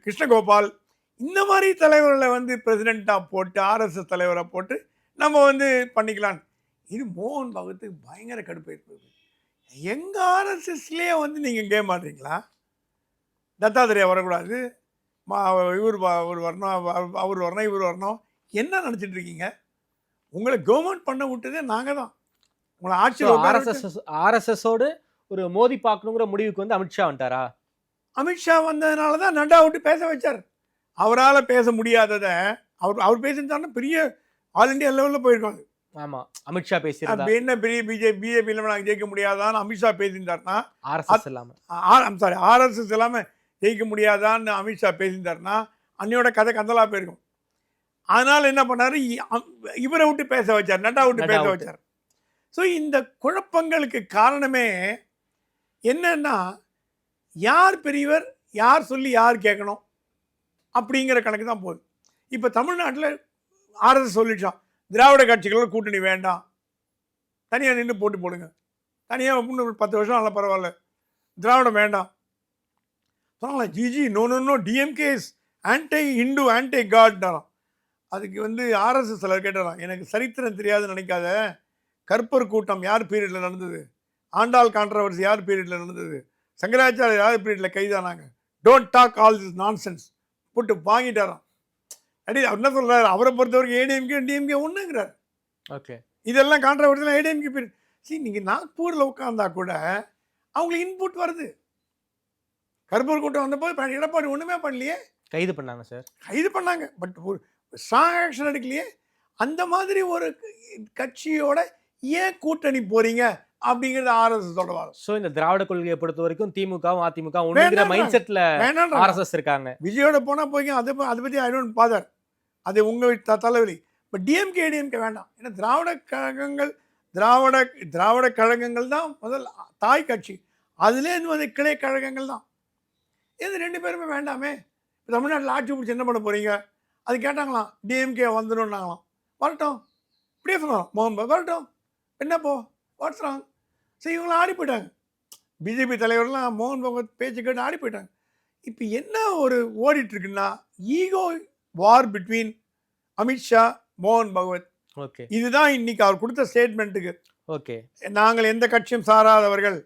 Speaker 5: கிருஷ்ணகோபால் இந்த மாதிரி தலைவர்களை வந்து பிரசிடெண்ட்டாக போட்டு RSS தலைவராக போட்டு நம்ம வந்து பண்ணிக்கலாம். இது மோகன் பகவத்துக்கு பயங்கர கடுப்பு இருக்குது. எங்கள் RSSலேயே வந்து நீங்கள் கேம் ஆடுறீங்களா? தத்தாத்திரேயா வரக்கூடாது, இவர் வரணும், அவர் வரணும், இவர் வரணும், என்ன நினச்சிட்டு இருக்கீங்க? உங்களை கவர்மெண்ட் பண்ண விட்டதே நாங்கள் தான். உங்களை ஆட்சியில்
Speaker 6: RSSோடு ஒரு மோதி பார்க்கணுங்கிற முடிவுக்கு வந்து அமித்ஷா வந்துட்டாரா?
Speaker 5: அமித்ஷா வந்ததுனால தான் நட்டா விட்டு பேச வச்சார். அவரால் பேச முடியாததை அவர் பேசியிருந்தாருன்னா பெரிய ஆல் இண்டியா லெவலில் போயிருக்காங்க.
Speaker 6: ஆமாம், அமித்ஷா பேசியிருந்தா
Speaker 5: என்ன பெரிய பிஜேபி இல்லாமல் நாங்கள் ஜெயிக்க முடியாதான்னு அமித்ஷா பேசியிருந்தாருன்னா,
Speaker 6: RSS இல்லாமல்
Speaker 5: RSS இல்லாமல் ஜெயிக்க முடியாதான்னு அமித்ஷா பேசியிருந்தாருன்னா அன்னையோட கதை கந்தலாக போயிருக்கும். அதனால் என்ன பண்ணார், இவரை விட்டு பேச வச்சார், நட்டா விட்டு பேச வச்சார். ஸோ இந்த குழப்பங்களுக்கு காரணமே என்னன்னா, யார் பெரியவர், யார் சொல்லி யார் கேட்கணும் அப்படிங்கிற கணக்கு தான் போகுது. இப்போ தமிழ்நாட்டில் RSS சொல்லிடுச்சான், திராவிட கட்சிகளோட கூட்டணி வேண்டாம், தனியாக நின்று போட்டு போடுங்க, தனியாக இன்னும் 10 வருஷம் நல்லா பரவாயில்ல, திராவிடம் வேண்டாம் சொன்னாங்களா. GG no DMK's anti Hindu anti காட்னாராம். அதுக்கு வந்து RSS சிலர் கேட்டாராம், எனக்கு சரித்திரம் தெரியாதுன்னு நினைக்காத, கற்பர் கூட்டம் யார் பீரியடில் நடந்தது, ஆண்டாள் கான்ட்ரவர்சி யார் பீரியடில் நடந்தது, சங்கராச்சாரிய யார் பீரியடில் கைதானாங்க, don't talk all this nonsense போட்டு வாங்கிட்டாராம். அவர் என்ன சொல்றாரு, அவரை பொறுத்தவரைக்கும் ஏடிஎம்கே டிஎம்கே ஒன்றுங்கிறார்.
Speaker 6: ஓகே.
Speaker 5: இதெல்லாம் கான்ட்ரவர்சியெலாம் ஏடிஎம்கே பேர். நீங்கள் நாக்பூரில் உட்காந்தா கூட அவங்களுக்கு இன்புட் வருது. கருப்பூர் கூட்டம் வந்தபோது எடப்பாடி ஒன்றுமே பண்ணலையே.
Speaker 6: கைது பண்ணாங்க சார்.
Speaker 5: கைது பண்ணாங்க, பட் ஒரு ஸ்ட்ராங் ஆக்ஷன் எடுக்கலையே. அந்த மாதிரி ஒரு கட்சியோட ஏன் கூட்டணி போறீங்க அப்படிங்கிறது ஆர்எஸ்எஸ் வாதம்.
Speaker 6: ஸோ இந்த திராவிட கொள்கையை பொறுத்த வரைக்கும் திமுகவும் அதிமுக ஒன்றுங்கிற மைண்ட் செட்ல ஆர்எஸ்எஸ் இருக்காங்க.
Speaker 5: விஜயோட போனா போய் அதை பற்றி ஐ டோன்ட் பாதர், அது உங்க தலைவலி. பட் டிஎம்கே ஏடிஎம்கே வேண்டாம். ஏன்னா திராவிட கழகங்கள் தான் முதல் தாய் கட்சி, அதுலேருந்து வந்து கிளை கழகங்கள் தான். இது 2 பேருமே வேண்டாமே. இப்போ தமிழ்நாட்டில் ஆட்சி பிடிச்சி என்ன பண்ண போறீங்க அது கேட்டாங்களாம். டிஎம்கே வந்துடும்னாங்களாம். வரட்டும், இப்படியே சொல்லலாம். மோகன் வரட்டும், என்னப்போ வாட்ஸ்ராங். சரி, இவங்களாம் ஆடி போயிட்டாங்க. பிஜேபி தலைவர்லாம் மோகன் பகவத் பேச்சு கேட்டு ஆடி போயிட்டாங்க. இப்போ என்ன ஒரு ஓடிட்டு இருக்குன்னா ஈகோ வார் பிட்வீன் அமித்ஷா மோகன் பகவத்.
Speaker 6: ஓகே.
Speaker 5: இதுதான் இன்னைக்கு அவர் கொடுத்த ஸ்டேட்மெண்ட்டுக்கு.
Speaker 6: ஓகே.
Speaker 5: நாங்கள் எந்த கட்சியும் சாராதவர்கள்,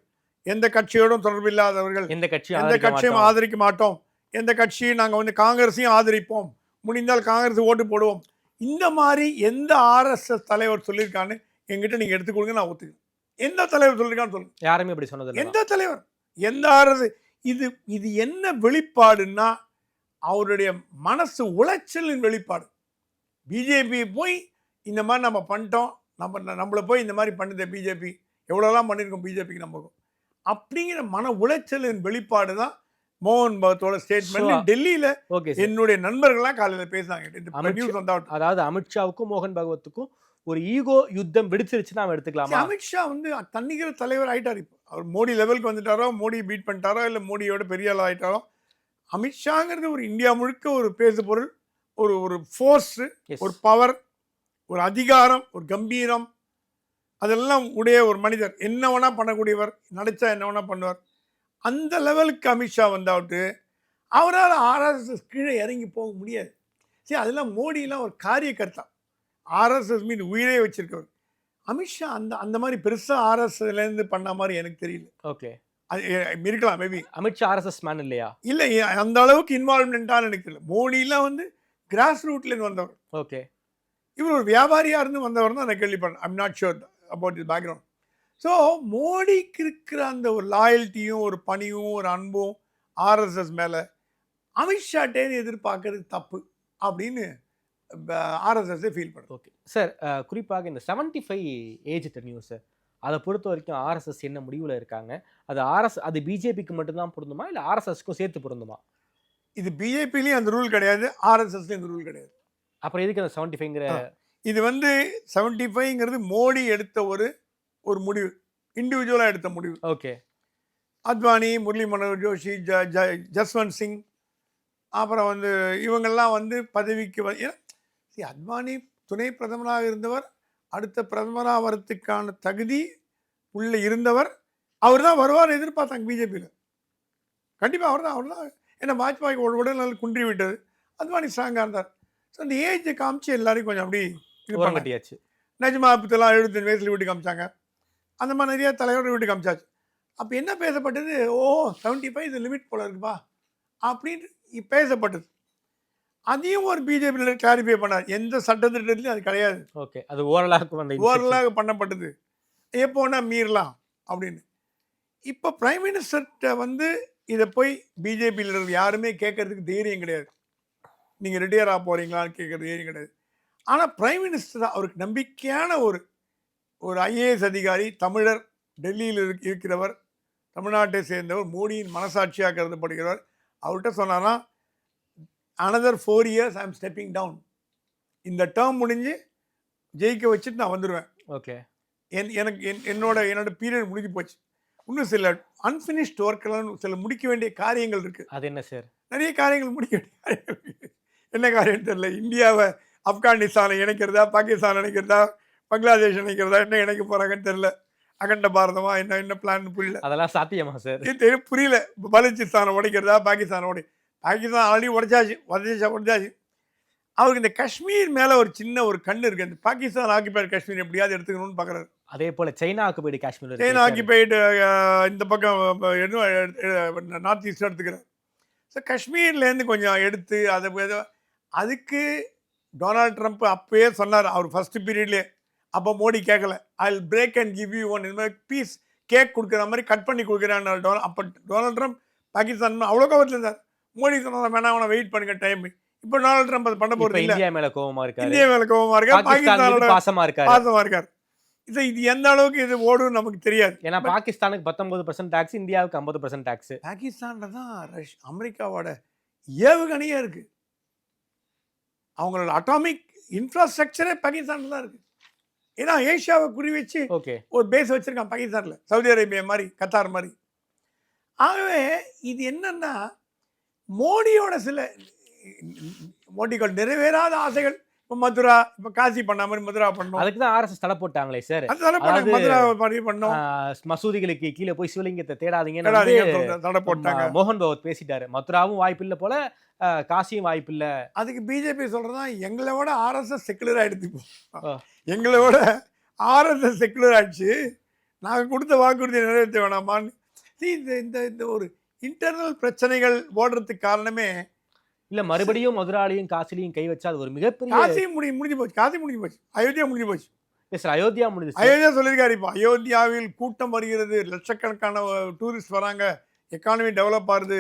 Speaker 5: எந்த கட்சியோடும் தொடர்பு இல்லாதவர்கள்,
Speaker 6: எந்த
Speaker 5: கட்சியும் ஆதரிக்க மாட்டோம், எந்த கட்சியும் நாங்கள் வந்து காங்கிரஸையும் ஆதரிப்போம், முடிந்தால் காங்கிரஸ் ஓட்டு போடுவோம். இந்த மாதிரி எந்த ஆர்எஸ்எஸ் தலைவர் சொல்லியிருக்கான்னு எங்கிட்ட நீங்கள் எடுத்து கொடுங்க, நான் ஒத்துக்கிறேன். எந்த தலைவர் சொல்லியிருக்கான்னு சொல்லுங்க.
Speaker 6: யாருமே இப்படி சொன்னது.
Speaker 5: எந்த தலைவர், எந்த ஆர்எஸ்? இது என்ன வெளிப்பாடுன்னா அவருடைய மனசு உளைச்சலின் வெளிப்பாடு. பிஜேபி போய் இந்த மாதிரி நம்ம பண்ணிட்டோம், நம்மளை போய் இந்த மாதிரி பண்ணுது பிஜேபி, எவ்வளோலாம் பண்ணியிருக்கோம் பிஜேபிக்கு நமக்கும் அப்படிங்கிற மன உளைச்சலின் வெளிப்பாடு தான் மோகன் பகவத்தோட ஸ்டேட்மெண்ட். டெல்லியில என்னுடைய நண்பர்கள்லாம் காலையில் பேசினாங்க.
Speaker 6: அதாவது அமித்ஷாவுக்கும் மோகன் பகவத்துக்கும் ஒரு ஈகோ யுத்தம் வெடிச்சிருச்சுன்னா அவன் எடுத்துக்கலாமா?
Speaker 5: அமித்ஷா வந்து தன்னிக்கிற தலைவர் ஆயிட்டார். இப்போ அவர் மோடி லெவலுக்கு வந்துட்டாரோ, மோடி பீட் பண்ணிட்டாரோ, இல்லை மோடியோட பெரிய ஆள் ஆயிட்டாரோ. அமித்ஷாங்கிறது ஒரு இந்தியா முழுக்க ஒரு பேசு பொருள், ஒரு ஃபோர்ஸ், ஒரு பவர், ஒரு அதிகாரம், ஒரு கம்பீரம், அதெல்லாம் உடைய ஒரு மனிதர். என்ன வேணா பண்ணக்கூடியவர், நினைச்சா என்ன வேணா பண்ணுவார். அந்த லெவலுக்கு அமித்ஷா வந்தாவிட்டு அவரால் ஆர்எஸ்எஸ் கீழே இறங்கி போக முடியாது. சரி, அதெல்லாம் மோடியெலாம் ஒரு காரியக்கர்த்தா, ஆர்எஸ்எஸ் மீது உயிரே வச்சிருக்கவர். அமித்ஷா அந்த மாதிரி பெருசாக ஆர்எஸ்எஸ்லேருந்து பண்ண மாதிரி எனக்கு தெரியல.
Speaker 6: ஓகே,
Speaker 5: அது இருக்கலாம் மேபி.
Speaker 6: அமித்ஷா ஆர்எஸ்எஸ் மேன் இல்லையா?
Speaker 5: இல்லை, அந்த அளவுக்கு இன்வால்வ்மெண்ட்டான்னு எனக்கு தெரியல. மோடியெலாம் வந்து கிராஸ் ரூட்லேருந்து வந்தவர்.
Speaker 6: ஓகே.
Speaker 5: இவர் ஒரு வியாபாரியாக இருந்து வந்தவர் தான் நான் கேள்விப்பட்டேன். I'm not sure about is background. So மோடிக்கு இருக்கிற அந்த ஒரு லாயல்ட்டியும், ஒரு பணியும், ஒரு அன்பும் ஆர்எஸ்எஸ் மேலே அமித்ஷாட்டேன்னு எதிர்பார்க்கறது தப்பு அப்படின்னு ஆர்எஸ்எஸ்ஸே ஃபீல் பண்ணுது.
Speaker 6: ஓகே சார், குறிப்பாக இந்த 75 ஏஜ் டென்யூர் சார், அதை பொறுத்த வரைக்கும் ஆர்எஸ்எஸ் என்ன முடிவில் இருக்காங்க? அது பிஜேபிக்கு மட்டும்தான் பொருந்துமா, இல்லை ஆர்எஸ்எஸ்க்கும் சேர்த்து பொருந்துமா?
Speaker 5: இது பிஜேபிலையும் அந்த ரூல் கிடையாது, ஆர்எஸ்எஸ்லையும் இந்த ரூல் கிடையாது.
Speaker 6: அப்புறம் எதுக்கு அந்த 75ங்கிற?
Speaker 5: இது வந்து 75ங்கிறது மோடி எடுத்த ஒரு முடிவு, இண்டிவிஜுவலாக எடுத்த முடிவு.
Speaker 6: ஓகே.
Speaker 5: அத்வானி, முரளி மனோகர் ஜோஷி, ஜஸ்வந்த் சிங், அப்புறம் வந்து இவங்கெல்லாம் வந்து பதவிக்கு அத்வானி துணை பிரதமராக இருந்தவர், அடுத்த பிரதமராக வரத்துக்கான தகுதி உள்ள இருந்தவர். அவர் தான் வருவார் எதிர்பார்த்தாங்க பிஜேபியில். கண்டிப்பாக அவர் தான். ஏன்னா வாஜ்பாய்க்கு உடல்நல குன்றி விட்டது, அத்வானி ஸ்ட்ராங்காக இருந்தார். ஸோ அந்த ஏஜை காமிச்சு எல்லாரையும் கொஞ்சம் அப்படி இது பண்ணியாச்சு. நஜ்மா அப்துல்லா 75 வயசில் வீட்டு காமிச்சாங்க. அந்த மாதிரி நிறைய தலைவர்கள் வீட்டு காமிச்சாச்சு. அப்போ என்ன பேசப்பட்டது? 75 இது லிமிட் போல இருக்குப்பா அப்படின்னு பேசப்பட்டது. அதையும் ஒரு பிஜேபி கிளாரிஃபை பண்ணார். எந்த சட்டத்திட்டத்திலையும் அது கிடையாது.
Speaker 6: ஓகே, அது ஓரலாக
Speaker 5: பண்ணப்பட்டது. எப்போனா மீறலாம் அப்படின்னு. இப்போ பிரைம் மினிஸ்டர்கிட்ட வந்து இதை போய் பிஜேபி லீடர் யாருமே கேட்கறதுக்கு தைரியம் கிடையாது. நீங்கள் ரிட்டையர் ஆக போகிறீங்களான்னு கேட்குறது தைரியம் கிடையாது. ஆனால் பிரைம் மினிஸ்டர் அவருக்கு நம்பிக்கையான ஒரு ஐஏஎஸ் அதிகாரி, தமிழர், டெல்லியில் இருக்கிறவர், தமிழ்நாட்டை சேர்ந்தவர், மோடியின் மனசாட்சியாக கருதப்படுகிறவர். அவர்கிட்ட சொன்னான்னா, another 4 years I am stepping down. இந்த டேர்ம் முடிஞ்சு ஜெயிக்க வச்சுட்டு நான் வந்துடுவேன்.
Speaker 6: ஓகே,
Speaker 5: எனக்கு என்னோட பீரியட் முடிஞ்சு போச்சு. இன்னும் சில அன்ஃபினிஷ்ட் ஒர்க்கெல்லாம், சில முடிக்க வேண்டிய காரியங்கள் இருக்குது.
Speaker 6: அது என்ன சார்?
Speaker 5: நிறைய காரியங்கள் முடிக்க வேண்டிய காரியங்கள் இருக்குது. என்ன காரியம்னு தெரியல. இந்தியாவை ஆப்கானிஸ்தானை இணைக்கிறதா, பாகிஸ்தான் இணைக்கிறதா, பங்களாதேஷ் இணைக்கிறதா, என்ன இணைக்க போகிறாங்கன்னு தெரியல. அகண்ட பாரதமா என்ன பிளான் புரியல.
Speaker 6: அதெல்லாம் சாத்தியமா சார்?
Speaker 5: புரியல. பலுச்சிஸ்தானை உடைக்கிறதா, பாகிஸ்தான் ஆல்ரெடி உடைச்சாச்சு. அவருக்கு இந்த காஷ்மீர் மேலே ஒரு சின்ன ஒரு கண்ணு இருக்குது. அந்த பாகிஸ்தான் ஆக்கிபைடு காஷ்மீர் எப்படியாவது எடுத்துக்கணும்னு பார்க்குறாரு.
Speaker 6: அதே போல் China occupied Kashmir,
Speaker 5: China occupied இந்த பக்கம் நார்த் ஈஸ்ட் எடுத்துக்கிறார். ஸோ காஷ்மீர்லேருந்து கொஞ்சம் எடுத்து அதுக்கு டொனால்ட் ட்ரம்ப் அப்பயே சொன்னார் அவர் ஃபர்ஸ்ட் பீரியட்லேயே. அப்போ மோடி கேட்கல. I will break and give you one, இந்த மாதிரி பீஸ் கேக் கொடுக்குற மாதிரி கட் பண்ணி கொடுக்குறேன். அப்போ டொனால்ட் ட்ரம்ப் பாகிஸ்தான் அவ்வளோ கோவத்தில் இருந்தார். மோடி சொன்னார் வேணாம் அவனை வெயிட் பண்ணுங்க டைம். இப்போ டொனால்ட் ட்ரம்ப் அது பண்ண போகிறது இல்லை.
Speaker 6: இந்தியா மேல கோவமா இருக்காரு,
Speaker 5: இந்தியா மேலே கோவமா இருக்கார், பாகிஸ்தானோட
Speaker 6: பாசமா இருக்காரு.
Speaker 5: இது எந்த அளவுக்கு இது ஓடும் நமக்கு தெரியாது.
Speaker 6: ஏன்னா பாகிஸ்தானுக்கு 19% டாக்ஸ், இந்தியாவுக்கு 50% டாக்ஸ்.
Speaker 5: பாகிஸ்தான்ல தான் அமெரிக்காவோட ஏவுகணையே இருக்கு. அவங்களோட அட்டாமிக் இன்ஃப்ராஸ்ட்ரக்சரே பாகிஸ்தான்ல தான் இருக்கு. ஏன்னா ஏஷியாவை குறி வச்சு ஒரு பேஸ் வச்சிருக்கான் பாகிஸ்தான்ல, சவுதி அரேபியா மாதிரி, கத்தார் மாதிரி. ஆகவே இது என்னன்னா மோடியோட சில மோடிகள் நிறைவேறாத ஆசைகள். இப்போ மதுரா, இப்போ காசி பண்ண மாதிரி மதுரா பண்ணோம்.
Speaker 6: அதுக்கு தான் ஆர்எஸ்எஸ் தடை போட்டாங்களே சார்.
Speaker 5: மதுரா பண்ணோம்.
Speaker 6: மசூதிகளுக்கு கீழே போய் சிவலிங்கத்தை தேடாதீங்கன்னு
Speaker 5: தடை போட்டாங்க.
Speaker 6: மோகன் பகவத் பேசிட்டாரு. மதுராவும் வாய்ப்பில்லை போல, காசியும் வாய்ப்பில்லை.
Speaker 5: அதுக்கு பிஜேபி சொல்றதா எங்களோட ஆர்எஸ்எஸ் செக்குலர் ஆயிடுச்சு. எங்களோட ஆர்எஸ்எஸ் செக்குலர் ஆயிடுச்சு, நாங்கள் கொடுத்த வாக்குறுதியை நிறைவேற்ற வேணாமான்னு. இந்த ஒரு இன்டர்னல் பிரச்சனைகள் ஓடுறதுக்கு காரணமே
Speaker 6: இல்ல. மறுபடியும் மதுராலையும் காசிலையும் கை வச்சா அது ஒரு மிகப்பெரிய.
Speaker 5: காசி முடிஞ்சு போச்சு, காசி முடிஞ்சு போச்சு, அயோத்தியா முடிஞ்சு போச்சு.
Speaker 6: அயோத்தியா முடிஞ்சு.
Speaker 5: அயோத்தியா சொல்லியிருக்காரு. இப்போ அயோத்தியாவில் கூட்டம் வருகிறது, லட்சக்கணக்கான டூரிஸ்ட் வராங்க, எக்கானமி டெவலப் ஆகுது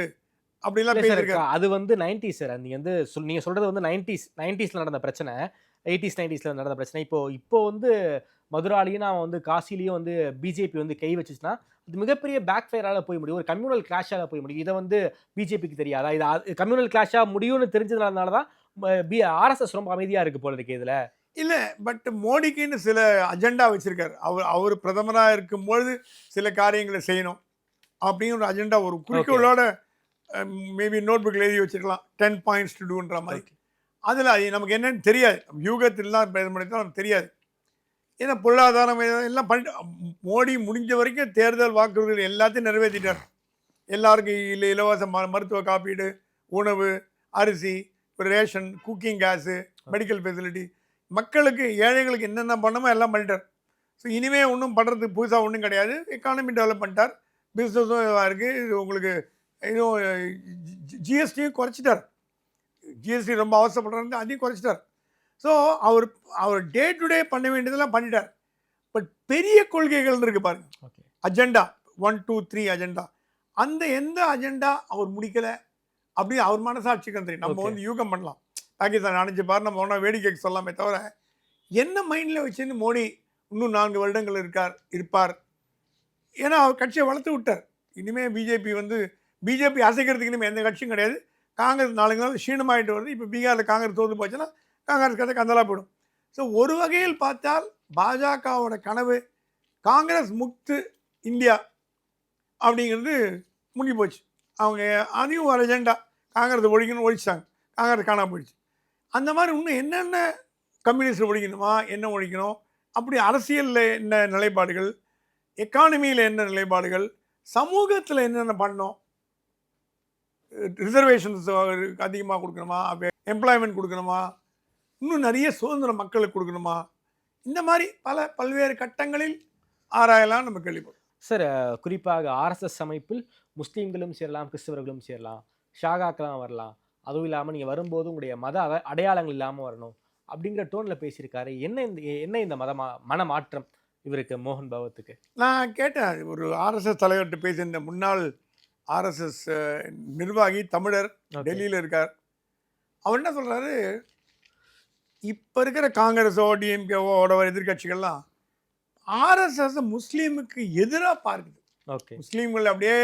Speaker 5: அப்படிலாம் பேசியிருக்காரு.
Speaker 6: அது வந்து 90s சார். நீங்க வந்து நீங்க சொல்றது வந்து 90ஸ்ல நடந்த பிரச்சனை, 80s 90ஸ்ல நடந்த பிரச்சனை. இப்போ வந்து மதுராலையும் நான் வந்து காசிலையும் வந்து பிஜேபி வந்து கை வச்சுச்சுன்னா அது மிகப்பெரிய பேக் ஃபயரால போய் முடியும், ஒரு கம்யூனல் கிளாஷால போய் முடியும். இதை வந்து பிஜேபிக்கு தெரியாதா? இது கம்யூனல் கிளாஷா முடியும்னு தெரிஞ்சதுனால தான் ஆர்எஸ்எஸ் ரொம்ப அமைதியா இருக்கு போல இருக்கு இதுல.
Speaker 5: இல்லை, பட் மோடிக்குன்னு சில அஜெண்டா வச்சிருக்காரு. அவர் பிரதமராக இருக்கும்பொழுது சில காரியங்களை செய்யணும் அப்படின்னு ஒரு அஜெண்டா, ஒரு குறிக்கோளோட மேபி நோட் புக்கில் எழுதி வச்சிருக்கலாம், 10 பாயிண்ட்ஸ் டு டூன்ற மாதிரி. அதில் அது நமக்கு என்னன்னு தெரியாது, யூகத்தில் தான் நமக்கு தெரியாது. ஏன்னா பொருளாதாரம் எல்லாம் பண்ணிட்டு மோடி முடிஞ்ச வரைக்கும் தேர்தல் வாக்குறுதிகள் எல்லாத்தையும் நிறைவேற்றிட்டார். எல்லாருக்கும் இலவச மருத்துவ காப்பீடு, உணவு, அரிசி, ration, cooking gas, medical facility, மக்களுக்கு ஏழைகளுக்கு என்னென்ன பண்ணமோ எல்லாம் பண்ணிட்டார். ஸோ இனிமேல் ஒன்றும் பண்ணுறதுக்கு புதுசாக ஒன்றும் கிடையாது. எக்கானமி டெவலப் பண்ணிட்டார், பிஸ்னஸும் இதாக இருக்குது. இது உங்களுக்கு இதுவும் ஜிஎஸ்டியும் குறைச்சிட்டார். ஜிஎஸ்டி ரொம்ப அவசரப்படுறாங்க, அதையும் குறைச்சிட்டார். ஸோ அவர் டே டு டே பண்ண வேண்டியதெல்லாம் பண்ணிட்டார். பட் பெரிய கொள்கைகள் இருக்கு பாருங்க, அஜெண்டா 1 2 3 அஜெண்டா, அந்த எந்த அஜெண்டா அவர் முடிக்கலை அப்படின்னு அவர் மனசாட்சிக்கு தெரியும். நம்ம வந்து யூகம் பண்ணலாம், பாகிஸ்தான் அணைஞ்சு பாரு, நம்ம ஒன்றா வேடிக்கைக்கு சொல்லாமே தவிர என்ன மைண்டில் வச்சுன்னு மோடி இன்னும் 4 வருடங்கள் இருப்பார். ஏன்னா அவர் கட்சியை வளர்த்து விட்டார். இனிமேல் பிஜேபி அசைக்கிறதுக்கு இனிமேல் எந்த கட்சியும் கிடையாது. காங்கிரஸ் நாளைக்கு நாள் க்ஷீணமாயிட்டு வருது. இப்போ பீகாரில் காங்கிரஸ் தோற்று போச்சுன்னா காங்கிரஸ் கதை கந்தலாக போயிடும். ஸோ ஒரு வகையில் பார்த்தால் பாஜகவோட கனவு காங்கிரஸ் முக்து இந்தியா அப்படிங்கிறது முடிஞ்சு போச்சு. அவங்க அதையும் ஒரு அஜெண்டா, காங்கிரஸ் ஒழிக்கணும்னு ஒழிச்சிட்டாங்க, காங்கிரஸ் காணாமல் போயிடுச்சு. அந்த மாதிரி இன்னும் என்னென்ன கம்யூனிஸ்ட் ஒழிக்கணுமா, என்ன ஒழிக்கணும், அப்படி அரசியலில் என்ன நிலைப்பாடுகள், எக்கானமியில் என்ன நிலைப்பாடுகள், சமூகத்தில் என்னென்ன பண்ணணும், ரிசர்வேஷன்ஸ் அதிகமாக கொடுக்கணுமா, எம்ப்ளாய்மெண்ட் கொடுக்கணுமா, இன்னும் நிறைய சுதந்திரம் மக்களுக்கு கொடுக்கணுமா, இந்த மாதிரி பல்வேறு கட்டங்களில் ஆராயலாம் நம்ம கேள்விப்படும்.
Speaker 6: சார், குறிப்பாக ஆர்எஸ்எஸ் அமைப்பில் முஸ்லீம்களும் சேரலாம், கிறிஸ்தவர்களும் சேரலாம், ஷாகாக்கெல்லாம் வரலாம், அதுவும் இல்லாமல் நீங்கள் வரும்போது உங்களுடைய மத அடையாளங்கள் இல்லாமல் வரணும் அப்படிங்கிற டோனில் பேசியிருக்காரு. என்ன இந்த மன மாற்றம் இவருக்கு, மோகன் பகவத்துக்கு?
Speaker 5: நான் கேட்டேன், ஒரு ஆர்எஸ்எஸ் தலைவர்கிட்ட பேசியிருந்த முன்னாள் ஆர்எஸ்எஸ் நிர்வாகி தமிழர், டெல்லியில் இருக்கார். அவர் என்ன சொல்கிறாரு, இப்போ இருக்கிற காங்கிரஸோ டிஎம்கேவோட எதிர்கட்சிகள்லாம் ஆர்எஸ்எஸ் முஸ்லீமுக்கு எதிராக பார்க்குது. முஸ்லீம்கள் அப்படியே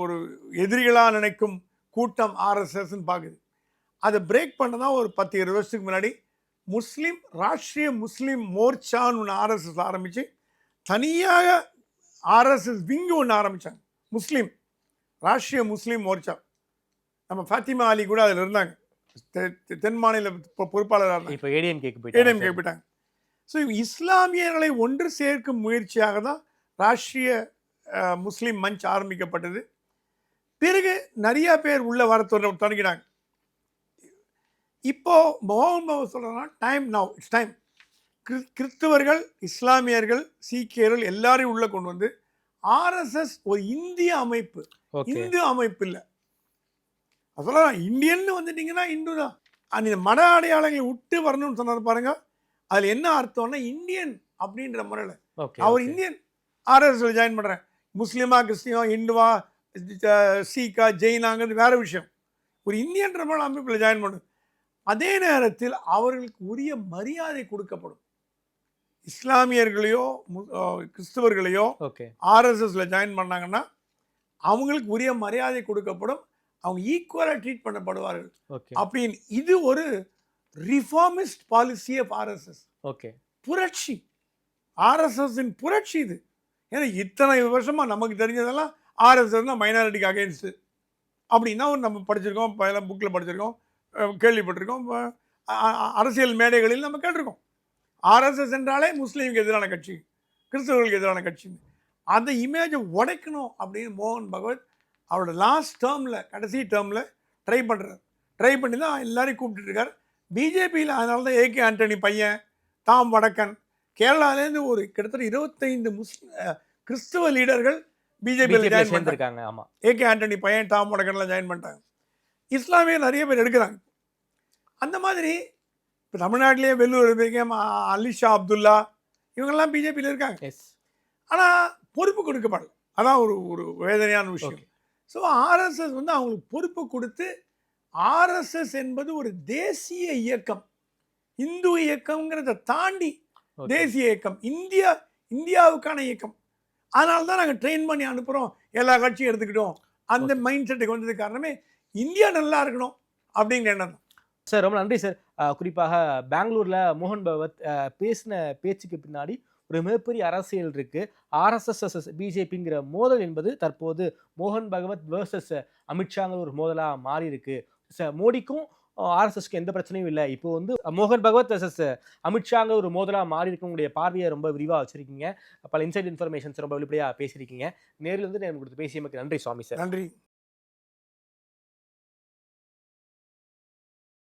Speaker 5: ஒரு எதிரிகளாக நினைக்கும் கூட்டம் ஆர்எஸ்எஸ்ன்னு பார்க்குது. அதை பிரேக் பண்ண தான் ஒரு 10-20 வருஷத்துக்கு முன்னாடி ராஷ்ட்ரிய முஸ்லீம் மோர்ச்சான்னு ஒன்று ஆர்எஸ்எஸ் ஆரம்பித்து தனியாக ஆர்எஸ்எஸ் விங்கு ஒன்று ஆரம்பித்தாங்க, முஸ்லீம் ராஷ்ட்ரிய முஸ்லீம் மோர்ச்சா. நம்ம ஃபாத்திமா அலி கூட அதில் இருந்தாங்க, தென் மாநில பொறுப்பாளராக.
Speaker 6: இப்போ ஏடிஎம்கே
Speaker 5: போயிட்டாங்க. ஸோ இஸ்லாமியர்களை ஒன்று சேர்க்கும் முயற்சியாக தான் ராஷ்ட்ரிய முஸ்லீம் மஞ்ச் ஆரம்பிக்கப்பட்டது. பிறகு நிறைய பேர் உள்ள வர தொடங்கினாங்க. இப்போ மோகன் பகவத் சொல்கிறேன்னா இட்ஸ் டைம். கிறிஸ்தவர்கள், இஸ்லாமியர்கள், சீக்கியர்கள் எல்லாரையும் உள்ள கொண்டு வந்து ஆர்எஸ்எஸ் ஒரு இந்திய அமைப்பு, இந்து அமைப்பு இல்லை. அதெல்லாம் இந்தியன்னு வந்துட்டீங்கன்னா இந்து தான். அந்த மத அடையாளங்களை விட்டு வரணும்னு சொன்னார் பாருங்க. அதில் என்ன அர்த்தம்னா இந்தியன் அப்படின்ற முறையில் அவர் இந்தியன் ஆர்எஸ்எஸ்ல ஜாயின் பண்ணுறேன். முஸ்லீமா, கிறிஸ்டியோ, ஹிந்துவா, சீக்கா, ஜெயினாங்கிறது வேற விஷயம். ஒரு இந்தியன்ற மாதிரி அமைப்பில் ஜாயின் பண்ணும். அதே நேரத்தில் அவர்களுக்கு உரிய மரியாதை கொடுக்கப்படும். இஸ்லாமியர்களையோ கிறிஸ்தவர்களையோ ஆர்எஸ்எஸ்ல ஜாயின் பண்ணாங்கன்னா அவங்களுக்கு உரிய மரியாதை கொடுக்கப்படும். அவங்க ஈக்குவலாக ட்ரீட் பண்ணப்படுவார்கள் அப்படின்னு. இது ஒரு ரிஃபார்மிஸ்ட் பாலிசி ஆஃப் ஆர்எஸ்எஸ். புரட்சி, ஆர்எஸ்எஸ்ஸின் புரட்சி இது. ஏன்னா இத்தனை வருஷமாக நமக்கு தெரிஞ்சதெல்லாம் ஆர்எஸ்எஸ்னா மைனாரிட்டிக்கு அகெயின்ஸ்டு அப்படின்னா நம்ம படிச்சிருக்கோம், எல்லாம் புக்கில் படிச்சிருக்கோம், கேள்விப்பட்டிருக்கோம், அரசியல் மேடைகளில் நம்ம கேட்டிருக்கோம். ஆர்எஸ்எஸ் என்றாலே முஸ்லீமுக்கு எதிரான கட்சி, கிறிஸ்தவர்களுக்கு எதிரான கட்சி. அந்த இமேஜை உடைக்கணும் அப்படின்னு மோகன் பகவத் அவரோட லாஸ்ட் டேர்மில், கடைசி டேர்மில் ட்ரை பண்ணுறார். ட்ரை பண்ணி தான் எல்லாரையும் கூப்பிட்டுருக்கார். பிஜேபியில் அதனால தான் ஏகே ஆண்டனி பையன், டாம் வடக்கன், கேரளாலேருந்து ஒரு கிட்டத்தட்ட 25 கிறிஸ்தவ லீடர்கள் பிஜேபியில் ஜாயின் பண்ணிருக்காங்க. ஆமாம், ஏகே ஆண்டனி பையன், டாம் வடக்கன்லாம் ஜாயின் பண்ணிட்டாங்க. இஸ்லாமியர் நிறைய பேர் எடுக்கிறாங்க. அந்த மாதிரி இப்போ தமிழ்நாட்டிலேயே வெள்ளூர் இருக்க அலிஷா அப்துல்லா இவங்கெல்லாம் பிஜேபியில் இருக்காங்க. ஆனால் பொறுப்பு கொடுக்கப்படல. அதான் ஒரு வேதனையான விஷயம். ஸோ ஆர்எஸ்எஸ் வந்து அவங்களுக்கு பொறுப்பு கொடுத்து, ஆர்எஸ்எஸ் என்பது ஒரு தேசிய இயக்கம், இந்து இயக்கம்ங்கிறத தாண்டி தேசிய இயக்கம், இந்தியாவுக்கான இயக்கம். அதனால தான் நாங்கள் ட்ரெயின் பண்ணி அனுப்புகிறோம், எல்லா கட்சியும் எடுத்துக்கிட்டோம். அந்த மைண்ட் செட்டுக்கு வந்தது காரணமே இந்தியா நல்லா இருக்கணும் அப்படிங்கிற எண்ணம் தான்.
Speaker 6: சார் ரொம்ப நன்றி சார். குறிப்பாக பெங்களூரில் மோகன் பகவத் பேசின பேச்சுக்கு பின்னாடி ஒரு மிகப்பெரிய அரசியல் இருக்கு. ஆர்எஸ்எஸ் பிஜேபிங்கிற மோதல் என்பது தற்போது மோகன் பகவத் வேர்சஸ் அமித்ஷாங்கிற ஒரு மோதலாக மாறி இருக்கு. மோடிக்கும் ஆர்எஸ்எஸ்க்கு எந்த பிரச்சனையும் இல்லை. இப்போ வந்து மோகன் பகவத் வர்சஸ் அமித்ஷாங்கிற ஒரு மோதலாக மாறி இருக்கக்கூடிய பார்வையை ரொம்ப விரிவாக வச்சிருக்கீங்க. பல இன்சைட் இன்ஃபர்மேஷன்ஸ் ரொம்ப வெளிப்படையாக பேசியிருக்கீங்க. நேரில் வந்து எனக்கு கொடுத்து பேசியமைக்கு நன்றி சுவாமி சார்.
Speaker 5: நன்றி.